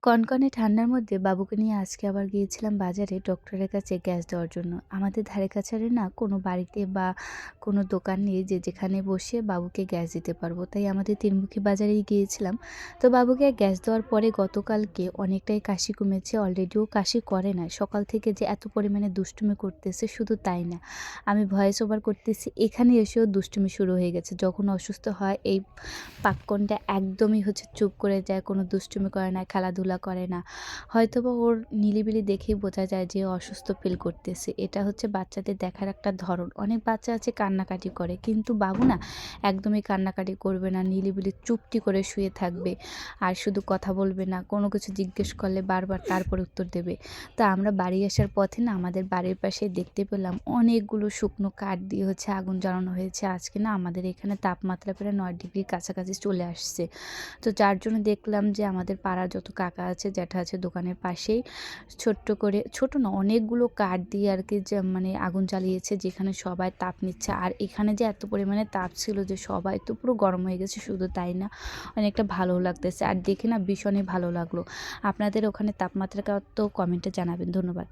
কনকনে ঠান্ডার মধ্যে বাবুকে নিয়ে আজকে আবার গিয়েছিলাম বাজারে ডক্টরের কাছে গ্যাস দেওয়ার জন্য। আমাদের ধারে কাছারে না কোনো বাড়িতে বা কোনো দোকান নেই যে যেখানে বসে বাবুকে গ্যাস দিতে পারবো। তাই আমাদের তিনমুখী বাজারেই গিয়েছিলাম। তো বাবুকে গ্যাস দেওয়ার পরে গতকালকে অনেকটাই কাশি কমেছে। অলরেডিও কাশি করে নাই। সকাল থেকে যে এত পরিমাণে দুষ্টুমি করতেছে শুধু তাই না। আমি ভয়েস ওভার করতেছি, এখানে এসেও দুষ্টুমি শুরু হয়ে গেছে। যখন অসুস্থ হয় এই পাক্কনটা একদমই চুপ করে যায়, কোনো দুষ্টুমি করে না, খেলাধুলা করে না। হয়তোবা ওর নিলিবিলি দেখেই বোঝা যায় যে ও অসুস্থ ফিল করতেছে। এটা বাচ্চাদের দেখার একটা ধরন। অনেক বাচ্চা আছে কান্নাকাটি করে, কিন্তু বাবু না একদমই কান্নাকাটি করবে না, নিলিবিলি চুপটি করে শুয়ে থাকবে আর শুধু কথা বলবে না, কোনো কিছু জিজ্ঞেস করলে বারবার তারপর উত্তর দেবে। তো আমরা বাড়ি আসার পথে না আমাদের বাড়ির পাশে দেখতে পেলাম অনেকগুলো শুকনো কাঠ দিয়ে আগুন জ্বালানো হয়েছে। আজকে না আমাদের এখানে তাপমাত্রা প্রায় 9 ডিগ্রির কাছাকাছি চলে আসছে। তো যার জন্য দেখলাম যে আমাদের পাড়ার যত কাকা আছে, জ্যাঠা আছে দোকানের পাশেই ছোট্ট করে, ছোট না অনেকগুলো কাঠ দিয়ে আর কি মানে আগুন জ্বালিয়েছে, যেখানে সবাই তাপ নিচ্ছে। আর এখানে যে এত পরিমাণে তাপ ছিল যে সবাই তো পুরো গরম হয়ে গেছে। শুধু তাই না, অনেকটা ভালোও লাগতেছে আর দেখে না ভীষণই ভালো লাগলো। আপনাদের ওখানে তাপমাত্রা কত কমেন্টে জানাবেন। ধন্যবাদ।